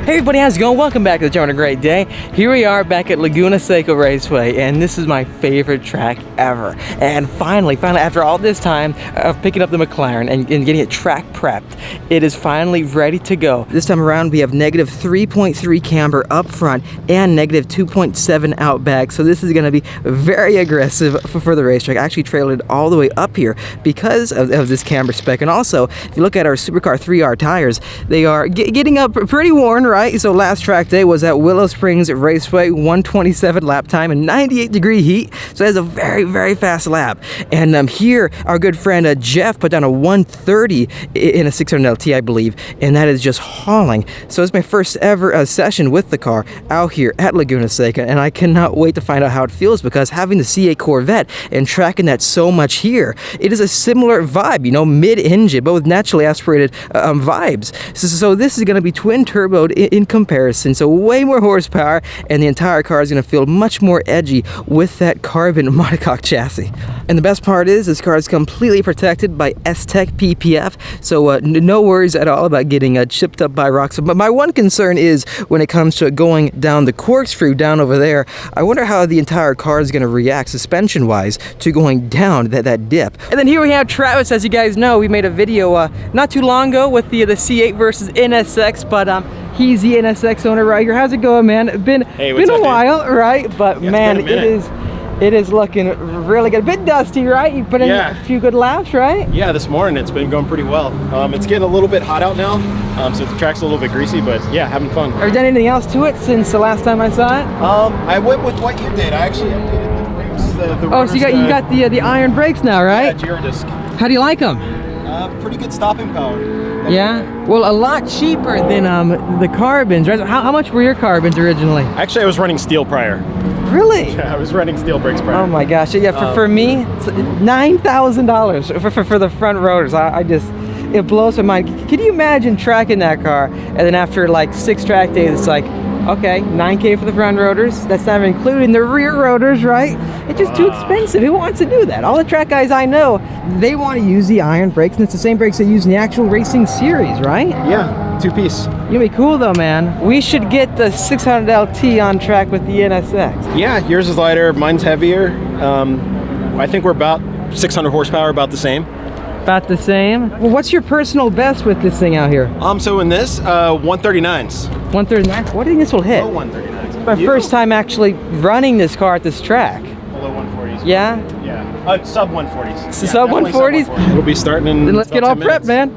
Hey everybody, how's it going? Welcome back to the Joe on a Great Day. Here we are back at Laguna Seca Raceway, and this is my favorite track ever. And finally, after all this time of picking up the McLaren and getting it track prepped, it is finally ready to go. This time around, we have negative 3.3 camber up front and negative 2.7 out back. So this is going to be very aggressive for the racetrack. I actually trailed it all the way up here because of this camber spec. And also, if you look at our supercar 3R tires, they are getting up pretty worn, right? So last track day was at Willow Springs Raceway, 127 lap time and 98-degree heat. So that's a very, very fast lap. And here, our good friend Jeff put down a 130 in a 600Lt, I believe, and that is just hauling. So it's my first ever session with the car out here at Laguna Seca, and I cannot wait to find out how it feels, because having the C8 Corvette and tracking that so much here, it is a similar vibe, you know, mid-engine, but with naturally aspirated vibes. So this is going to be twin-turboed in comparison, so way more horsepower, and the entire car is going to feel much more edgy with that carbon monocoque chassis. And the best part is this car is completely protected by S-Tech PPF, so no worries at all about getting chipped up by rocks. But my one concern is when it comes to going down the corkscrew down over there, I wonder how the entire car is going to react suspension-wise to going down that dip. And then here we have Travis. As you guys know, we made a video not too long ago with the C8 versus NSX, but he's the NSX owner right here. How's it going, man? It's been a while, right? But yeah, man, it is looking really good. A bit dusty, right? You put in a few good laps, right? Yeah, this morning it's been going pretty well. It's getting a little bit hot out now, so the track's a little bit greasy, but yeah, having fun. Have you done anything else to it since the last time I saw it? I went with what you did. I actually updated the brakes. Oh, so you got the iron brakes now, right? Yeah, Girodisc. How do you like them? Pretty good stopping power. Yeah? Well, a lot cheaper than the carbons, right? How much were your carbons originally? Actually, I was running steel prior. Really? Yeah, I was running steel brakes prior. Oh my gosh. Yeah, for me, it's $9,000 for the front rotors. It blows my mind. Can you imagine tracking that car, and then after like 6 track days, it's like, okay, $9K for the front rotors. That's not even including the rear rotors, right? It's just too expensive. Who wants to do that? All the track guys I know, they want to use the iron brakes, and it's the same brakes they use in the actual racing series, right? Yeah, 2-piece. You'll be cool though, man. We should get the 600LT on track with the NSX. Yeah, yours is lighter, mine's heavier. I think we're about 600 horsepower, about the same. About the same? Well, what's your personal best with this thing out here? So in this, 139s. 139? What do you think this will hit? Low 139s. My first time actually running this car at this track. Low 140s. Yeah? Yeah. Sub 140s. Sub 140s? It'll be starting in Then let's get all prepped, man.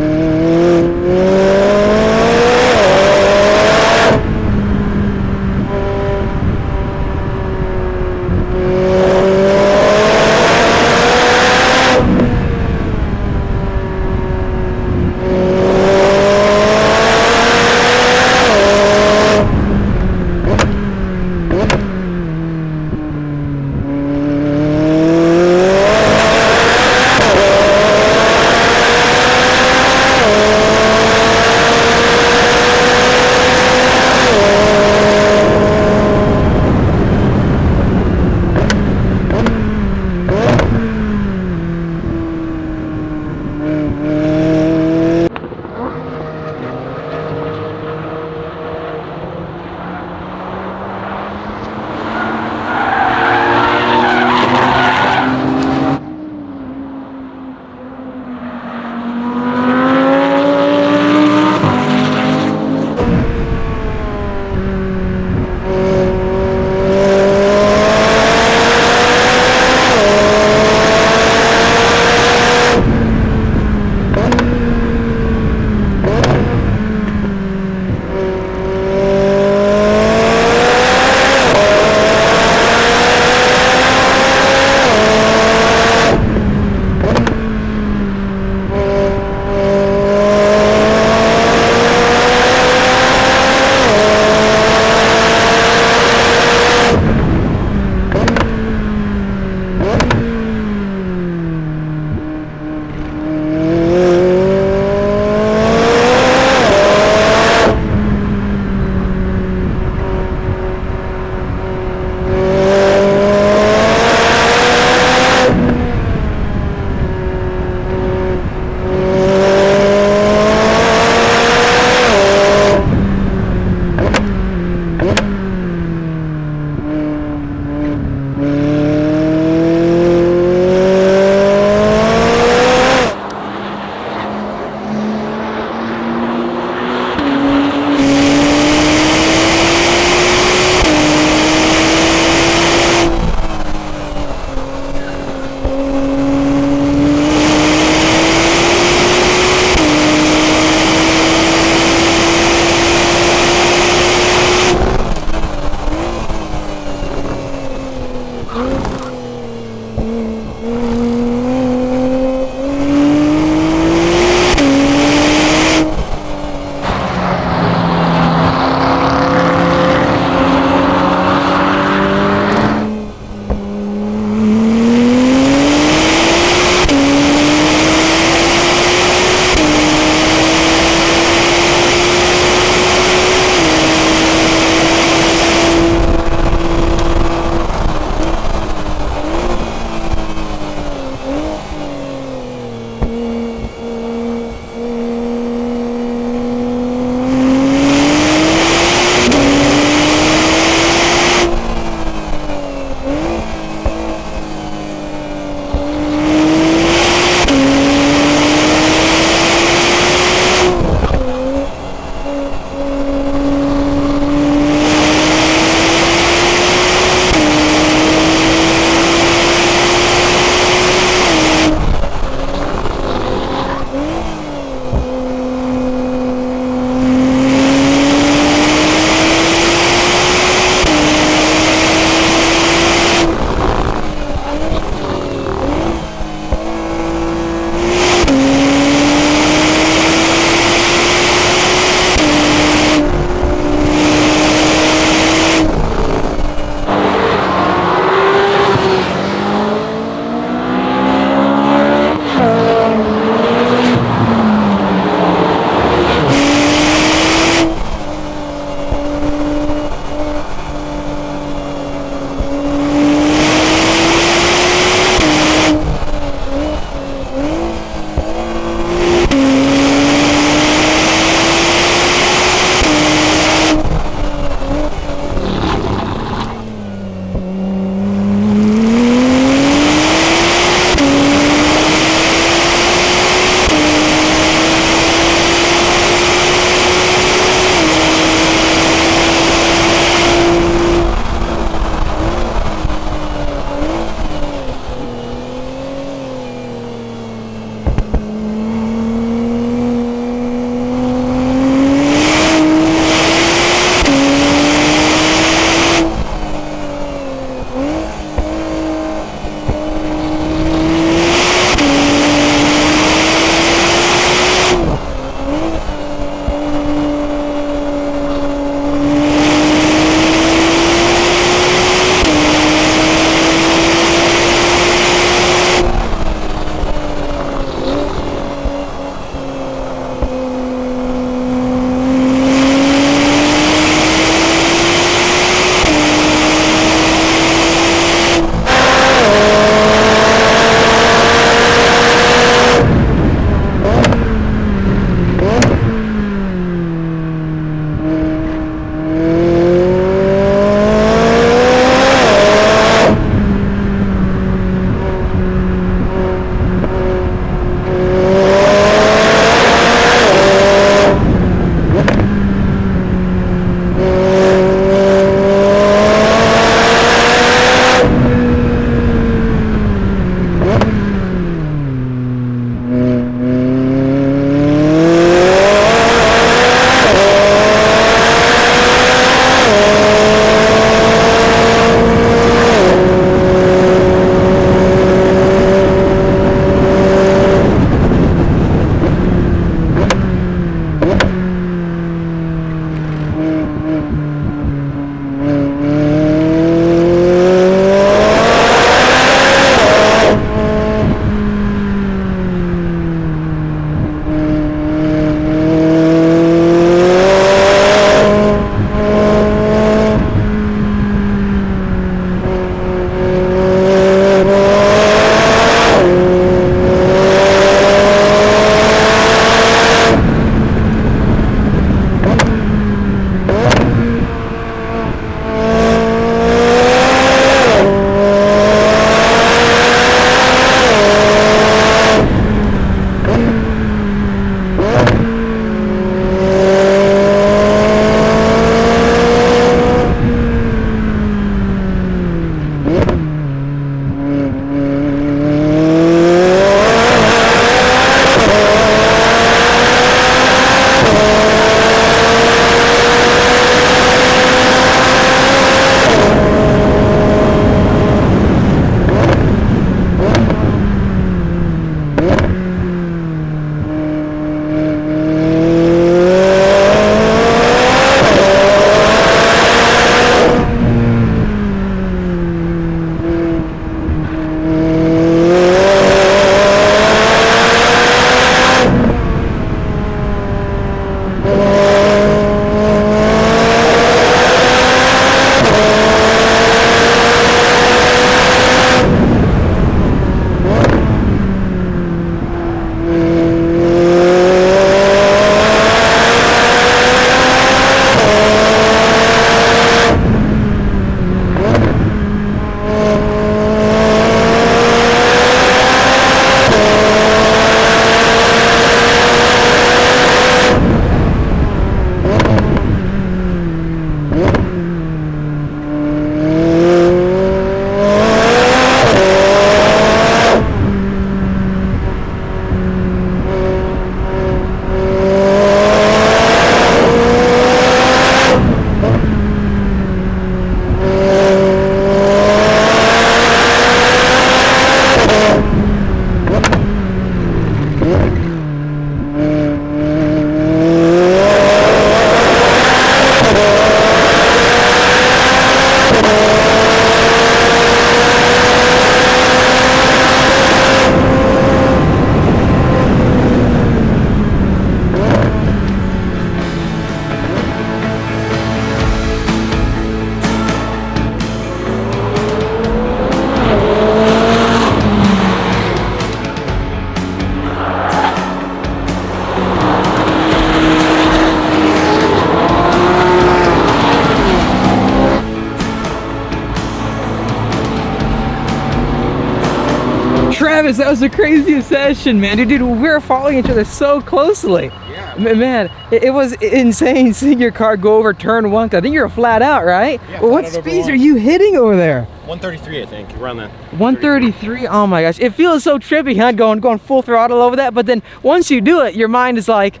Travis, that was the craziest session, man. Dude, we were following each other so closely. Yeah. Man, it was insane seeing your car go over turn 1. I think you were flat out, right? Yeah, Well, what flat out over speeds one. are you hitting over there? 133, I think, around that. 133. Oh my gosh, it feels so trippy, huh? Going full throttle over that. But then once you do it, your mind is like,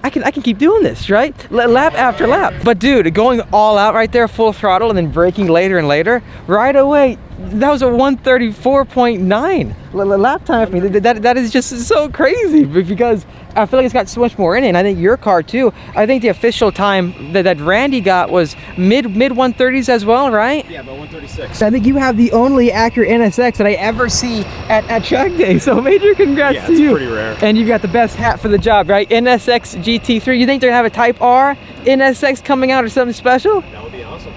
I can keep doing this, right? Lap after lap. But dude, going all out right there, full throttle, and then braking later and later, right away, that was a 134.9 lap time for me. That is just so crazy because I feel like it's got so much more in it. And I think your car too. I think the official time that Randy got was mid 130s as well, right? Yeah, about 136. I think you have the only Acura Nsx that I ever see at track day. So major congrats to you. Yeah, it's pretty rare. And you've got the best hat for the job, right? Nsx GT3. You think they're gonna have a Type R Nsx coming out or something special? That would be awesome.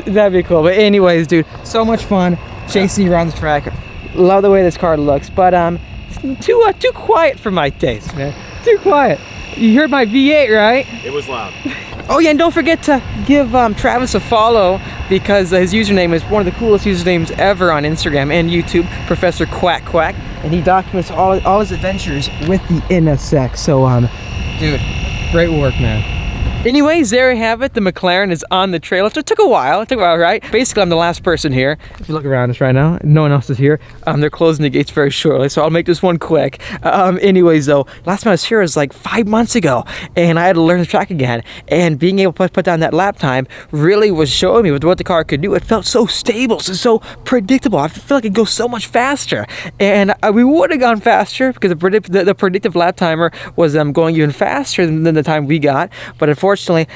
That'd be cool. But anyways, dude, so much fun chasing you around the track. Love the way this car looks, but it's too quiet for my taste, man. Too quiet. You heard my V8, right? It was loud. Oh yeah, and don't forget to give Travis a follow because his username is one of the coolest usernames ever on Instagram and YouTube, Professor Quack Quack, and he documents all his adventures with the NSX. So, dude, great work, man. Anyways, there you have it. The McLaren is on the trailer. So it took a while, right? Basically, I'm the last person here. If you look around us right now, no one else is here. They're closing the gates very shortly, so I'll make this one quick. Anyways, though, last time I was here was like 5 months ago, and I had to learn the track again. And being able to put down that lap time really was showing me what the car could do. It felt so stable, so predictable. I feel like it goes so much faster. And we would have gone faster because the predictive lap timer was going even faster than the time we got. But unfortunately,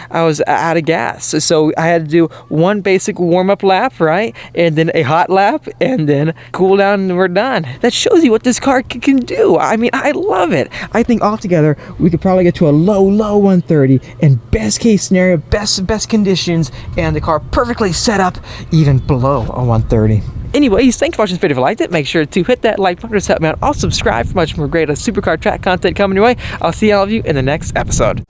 I was out of gas, so I had to do one basic warm-up lap, right, and then a hot lap, and then cool down, and we're done. That shows you what this car can do. I mean, I love it. I think altogether we could probably get to a low 130, and best case scenario, best conditions, and the car perfectly set up even below a 130. Anyways, thanks for watching this video. If you liked it, make sure to hit that like button to help me out. Also subscribe for much more great supercar track content coming your way. I'll see all of you in the next episode.